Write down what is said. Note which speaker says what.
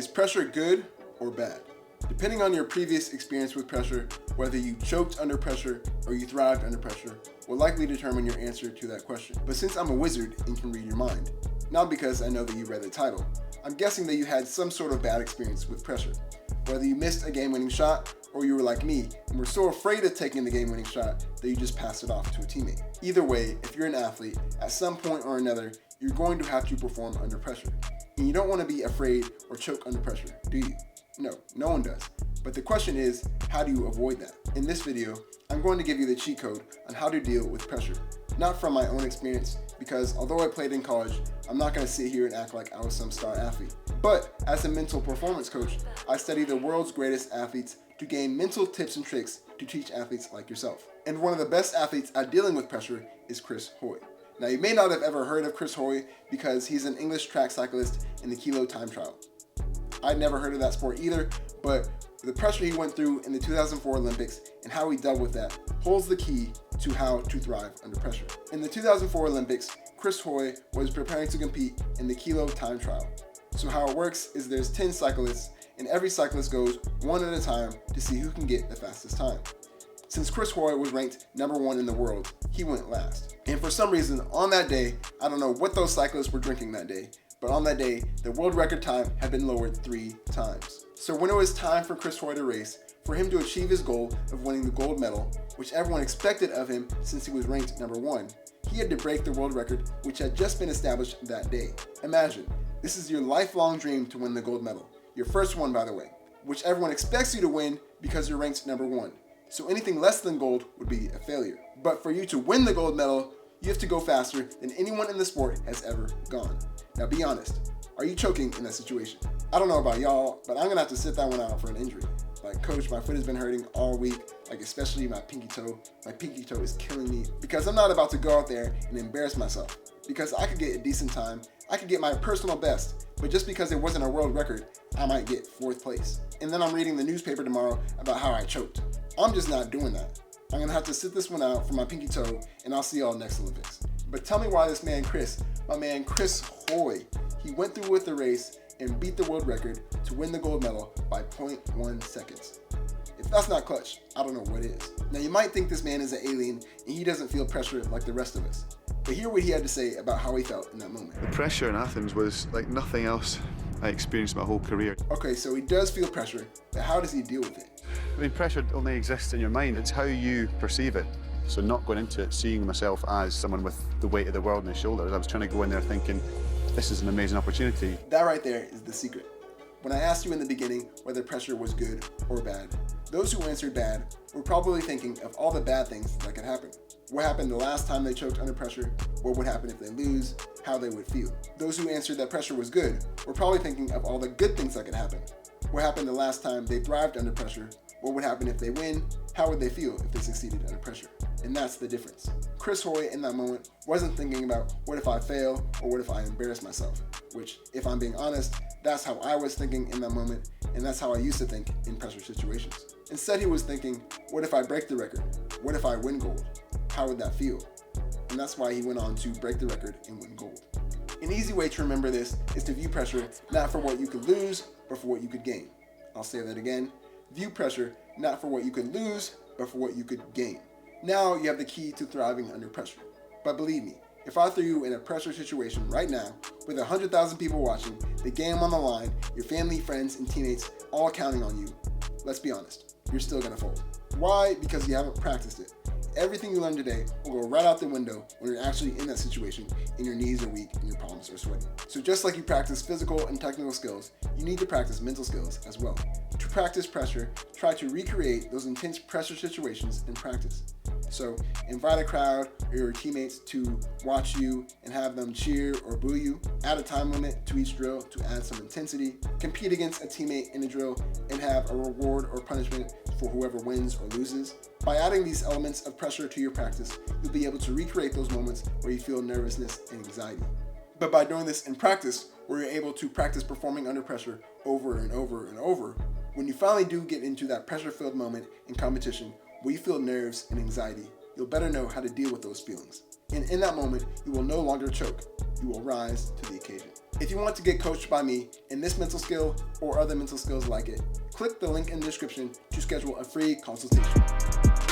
Speaker 1: Is pressure good or bad? Depending on your previous experience with pressure, whether you choked under pressure or you thrived under pressure, will likely determine your answer to that question. But since I'm a wizard and can read your mind, not because I know that you read the title, I'm guessing that you had some sort of bad experience with pressure. Whether you missed a game-winning shot or you were like me and were so afraid of taking the game-winning shot that you just passed it off to a teammate. Either way, if you're an athlete, at some point or another, you're going to have to perform under pressure. And you don't want to be afraid or choke under pressure, do you? No one does. But the question is, how do you avoid that? In this video, I'm going to give you the cheat code on how to deal with pressure. Not from my own experience, because although I played in college, I'm not going to sit here and act like I was some star athlete. But as a mental performance coach, I study the world's greatest athletes to gain mental tips and tricks to teach athletes like yourself. And one of the best athletes at dealing with pressure is Chris Hoy. Now, you may not have ever heard of Chris Hoy because he's an English track cyclist in the kilo time trial. I'd never heard of that sport either, but the pressure he went through in the 2004 Olympics and how he dealt with that holds the key to how to thrive under pressure. In the 2004 Olympics, Chris Hoy was preparing to compete in the kilo time trial. So how it works is there's 10 cyclists and every cyclist goes one at a time to see who can get the fastest time. Since Chris Hoy was ranked number 1 in the world, he went last. And for some reason, on that day, I don't know what those cyclists were drinking that day, but on that day, the world record time had been lowered 3 times. So when it was time for Chris Hoy to race, for him to achieve his goal of winning the gold medal, which everyone expected of him since he was ranked number 1, he had to break the world record, which had just been established that day. Imagine, this is your lifelong dream to win the gold medal. Your first one, by the way, which everyone expects you to win because you're ranked number 1. So anything less than gold would be a failure. But for you to win the gold medal, you have to go faster than anyone in the sport has ever gone. Now be honest, are you choking in that situation? I don't know about y'all, but I'm gonna have to sit that one out for an injury. Like, coach, my foot has been hurting all week, like especially my pinky toe. My pinky toe is killing me because I'm not about to go out there and embarrass myself. Because I could get a decent time, I could get my personal best, but just because it wasn't a world record, I might get 4th place. And then I'm reading the newspaper tomorrow about how I choked. I'm just not doing that. I'm gonna have to sit this one out for my pinky toe, and I'll see y'all next Olympics. But tell me why this man Chris, my man Chris Hoy, he went through with the race and beat the world record to win the gold medal by 0.1 seconds. If that's not clutch, I don't know what is. Now you might think this man is an alien and he doesn't feel pressure like the rest of us. But hear what he had to say about how he felt in that moment.
Speaker 2: The pressure in Athens was like nothing else I experienced my whole career.
Speaker 1: Okay, so he does feel pressure, but how does he deal with it?
Speaker 2: I mean, pressure only exists in your mind. It's how you perceive it. So not going into it seeing myself as someone with the weight of the world on his shoulders. I was trying to go in there thinking, this is an amazing opportunity.
Speaker 1: That right there is the secret. When I asked you in the beginning whether pressure was good or bad, those who answered bad were probably thinking of all the bad things that could happen. What happened the last time they choked under pressure? What would happen if they lose? How they would feel? Those who answered that pressure was good were probably thinking of all the good things that could happen. What happened the last time they thrived under pressure? What would happen if they win? How would they feel if they succeeded under pressure? And that's the difference. Chris Hoy in that moment wasn't thinking about what if I fail or what if I embarrass myself, which, if I'm being honest, that's how I was thinking in that moment, and that's how I used to think in pressure situations. Instead, he was thinking, what if I break the record? What if I win gold? How would that feel? And that's why he went on to break the record and win gold. An easy way to remember this is to view pressure not for what you could lose, but for what you could gain. I'll say that again. View pressure not for what you could lose, but for what you could gain. Now you have the key to thriving under pressure. But believe me, if I threw you in a pressure situation right now, with 100,000 people watching, the game on the line, your family, friends, and teammates all counting on you, let's be honest, you're still gonna fold. Why? Because you haven't practiced it. Everything you learned today will go right out the window when you're actually in that situation and your knees are weak and your palms are sweaty. So just like you practice physical and technical skills, you need to practice mental skills as well. To practice pressure, try to recreate those intense pressure situations in practice. So invite a crowd or your teammates to watch you and have them cheer or boo you. Add a time limit to each drill to add some intensity. Compete against a teammate in a drill and have a reward or punishment for whoever wins or loses. By adding these elements of pressure to your practice, you'll be able to recreate those moments where you feel nervousness and anxiety. But by doing this in practice, where you're able to practice performing under pressure over and over and over, when you finally do get into that pressure-filled moment in competition where you feel nerves and anxiety, you'll better know how to deal with those feelings. And in that moment, you will no longer choke. You will rise to the occasion. If you want to get coached by me in this mental skill or other mental skills like it, click the link in the description to schedule a free consultation.